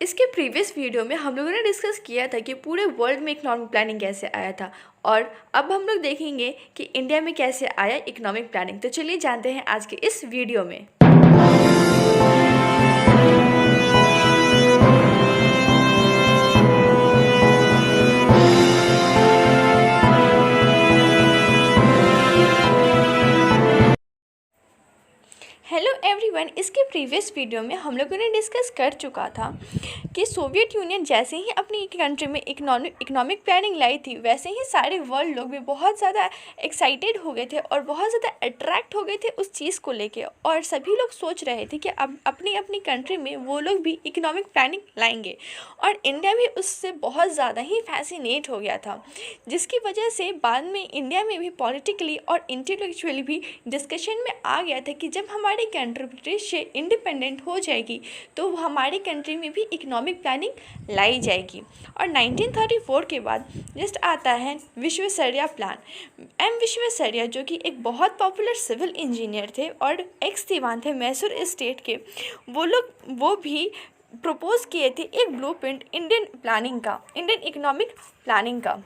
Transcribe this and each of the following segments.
इसके previous video में हम लोगों ने डिस्कस किया था कि पूरे वर्ल्ड में इकोनॉमिक प्लानिंग कैसे आया था, और अब हम लोग देखेंगे कि इंडिया में कैसे आया इकोनॉमिक प्लानिंग। तो चलिए जानते हैं आज के इस वीडियो में। हेलो एवरीवन, इसके प्रीवियस वीडियो में हम लोगों ने डिस्कस कर चुका था कि सोवियत यूनियन जैसे ही अपनी कंट्री में इकोनॉमिक प्लानिंग लाई थी, वैसे ही सारे वर्ल्ड लोग भी बहुत ज़्यादा एक्साइटेड हो गए थे और बहुत ज़्यादा अट्रैक्ट हो गए थे उस चीज़ को लेके, और सभी लोग सोच रहे थे कि अब अपनी अपनी कंट्री में वो लोग भी इकोनॉमिक प्लानिंग लाएंगे, और इंडिया भी उससे बहुत ज़्यादा ही फैसिनेट हो गया था, जिसकी वजह से बाद में इंडिया में भी पॉलिटिकली और इंटेलेक्चुअली भी डिस्कशन में आ गया था कि जब हमारी कंट्री ब्रिटिश से इंडिपेंडेंट हो जाएगी तो हमारी कंट्री में भी इकोनॉमिक प्लानिंग लाई जाएगी। और 1934 के बाद जस्ट आता है विश्वेश्वरैया प्लान। विश्वेश्वरैया जो कि एक बहुत पॉपुलर सिविल इंजीनियर थे और एक्स दीवान थे मैसूर स्टेट के, वो भी प्रपोज किए थे एक ब्लूप्रिंट इंडियन इकोनॉमिक प्लानिंग का।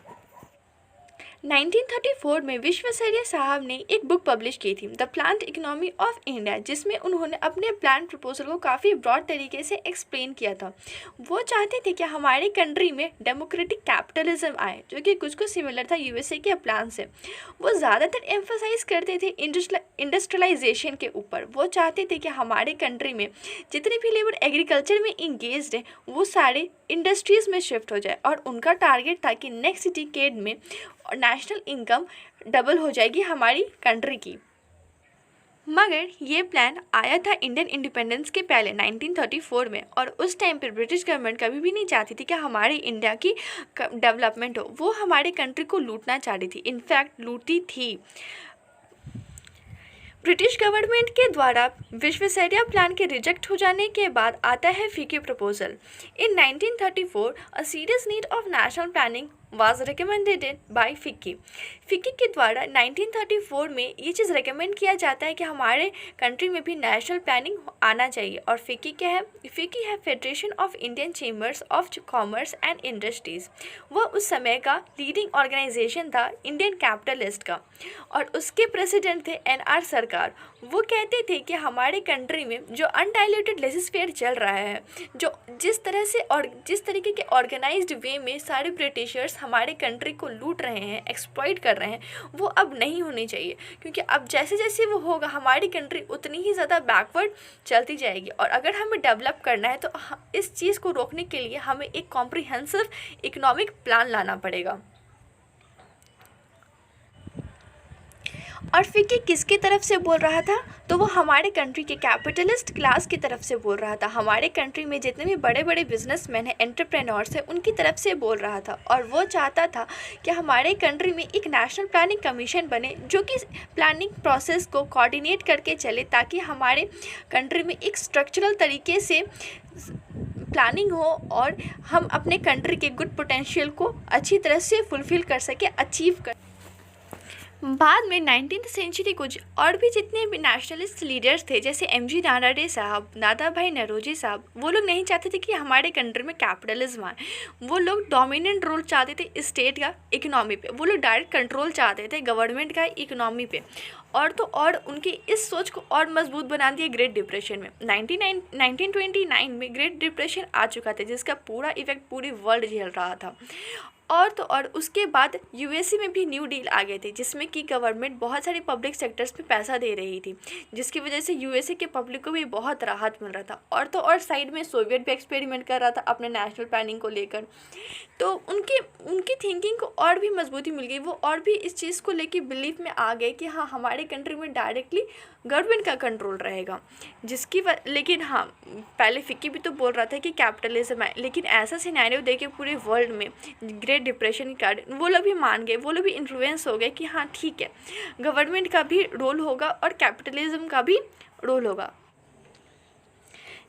1934 में विश्वेश्वरैया साहब ने एक बुक पब्लिश की थी, the planned economy of India, जिसमें उन्होंने अपने प्लान प्रपोजल को काफ़ी ब्रॉड तरीके से एक्सप्लेन किया था। वो चाहते थे कि हमारी कंट्री में डेमोक्रेटिक कैपिटलिज्म आए, जो कि कुछ सिमिलर था यूएसए के प्लान से। वो ज़्यादातर एम्फोसाइज करते थे इंडस्ट्रियलाइजेशन के ऊपर। वो चाहते थे कि हमारे कंट्री में जितने भी लेबर एग्रीकल्चर में इंगेज्ड हैं वो सारे इंडस्ट्रीज़ में शिफ्ट हो जाए, और उनका टारगेट था कि नेक्स्ट डिकेड में नेशनल इनकम डबल हो जाएगी हमारी कंट्री की। मगर ये प्लान आया था इंडियन इंडिपेंडेंस के पहले 1934 में, और उस टाइम पर ब्रिटिश गवर्नमेंट कभी भी नहीं चाहती थी कि हमारे इंडिया की डेवलपमेंट हो। वो हमारे कंट्री को लूटना चाहती थी, इनफैक्ट लूटी थी। ब्रिटिश गवर्नमेंट के द्वारा विश्वेश्वरैया प्लान के रिजेक्ट हो जाने के बाद आता है फिकी proposal. In 1934 a serious need of national planning was recommended by फिकी के द्वारा 1934 में ये चीज़ रिकमेंड किया जाता है कि हमारे कंट्री में भी नेशनल प्लानिंग आना चाहिए। और फिकी क्या है? फिकी है federation of Indian chambers of commerce and industries. वह उस समय का लीडिंग ऑर्गेनाइजेशन था इंडियन कैपिटलिस्ट का, और उसके प्रेसिडेंट थे NR सरकार। वो कहते थे कि हमारे कंट्री में जो अनडाइल्यूटेड लेजिस्लेचर चल रहा है, जो जिस तरह से और जिस तरीके के ऑर्गेनाइज्ड वे में सारे ब्रिटिशर्स हमारे कंट्री को लूट रहे हैं, एक्सप्लॉइट कर रहे हैं, वो अब नहीं होनी चाहिए, क्योंकि अब जैसे जैसे वो होगा हमारी कंट्री उतनी ही ज़्यादा बैकवर्ड चलती जाएगी। और अगर हमें डेवलप करना है तो इस चीज़ को रोकने के लिए हमें एक कॉम्प्रिहेंसिव इकोनॉमिक प्लान लाना पड़ेगा। और फिकी किसकी तरफ से बोल रहा था? तो वो हमारे कंट्री के कैपिटलिस्ट क्लास की तरफ से बोल रहा था। हमारे कंट्री में जितने भी बड़े बड़े बिजनेसमैन हैं, एंटरप्रेन्योर्स हैं, उनकी तरफ से बोल रहा था। और वो चाहता था कि हमारे कंट्री में एक नेशनल प्लानिंग कमीशन बने, जो कि प्लानिंग प्रोसेस को कोऑर्डिनेट करके चले, ताकि हमारे कंट्री में एक स्ट्रक्चरल तरीके से प्लानिंग हो और हम अपने कंट्री के गुड पोटेंशियल को अच्छी तरह से फुलफ़िल कर सके, अचीव कर। बाद में 19th सेंचुरी कुछ और भी जितने भी नेशनलिस्ट लीडर्स थे, जैसे MG नारायण साहब, दादा भाई नौरोजी साहब, वो लोग नहीं चाहते थे कि हमारे कंट्री में कैपिटलिज्म आए। वो लोग डोमिनेंट रोल चाहते थे स्टेट का इकोनॉमी पे, वो लोग डायरेक्ट कंट्रोल चाहते थे गवर्नमेंट का इकोनॉमी पे। और तो और उनकी इस सोच को और मजबूत बना दिया ग्रेट डिप्रेशन में। 1929 में ग्रेट डिप्रेशन आ चुका था, जिसका पूरा इफेक्ट पूरी वर्ल्ड झेल रहा था। और तो और उसके बाद यूएसए में भी न्यू डील आ गए थे, जिसमें कि गवर्नमेंट बहुत सारे पब्लिक सेक्टर्स पे पैसा दे रही थी, जिसकी वजह से यूएसए के पब्लिक को भी बहुत राहत मिल रहा था। और तो और साइड में सोवियत भी एक्सपेरिमेंट कर रहा था अपने नेशनल प्लानिंग को लेकर, तो उनकी थिंकिंग को और भी मजबूती मिल गई। वो और भी इस चीज़ को लेके बिलीफ में आ गए कि हाँ, हमारे कंट्री में डायरेक्टली गवर्नमेंट का कंट्रोल रहेगा। लेकिन हाँ, पहले फिक्की भी तो बोल रहा था कि कैपिटलिज्म है, लेकिन ऐसा सिनेरियो देखे पूरे वर्ल्ड में ग्रेट डिप्रेशन के कारण वो लोग भी मान गए, वो लोग भी इन्फ्लुएंस हो गए कि हाँ ठीक है, गवर्नमेंट का भी रोल होगा और कैपिटलिज्म का भी रोल होगा।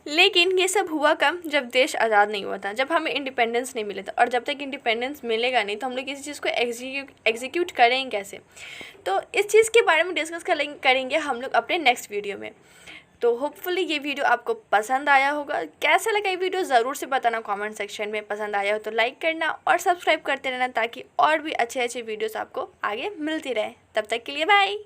लेकिन ये सब हुआ कब, जब देश आज़ाद नहीं हुआ था, जब हमें इंडिपेंडेंस नहीं मिले था। और जब तक इंडिपेंडेंस मिलेगा नहीं तो हम लोग किसी चीज़ को एग्जीक्यूट करेंगे कैसे। तो इस चीज़ के बारे में डिस्कस करेंगे हम लोग अपने नेक्स्ट वीडियो में। तो होपफुली ये वीडियो आपको पसंद आया होगा। कैसा लगा ये वीडियो ज़रूर से बताना कमेंट सेक्शन में। पसंद आया हो तो लाइक करना और सब्सक्राइब करते रहना ताकि और भी अच्छे अच्छे वीडियोस आपको आगे मिलती रहे। तब तक के लिए बाय।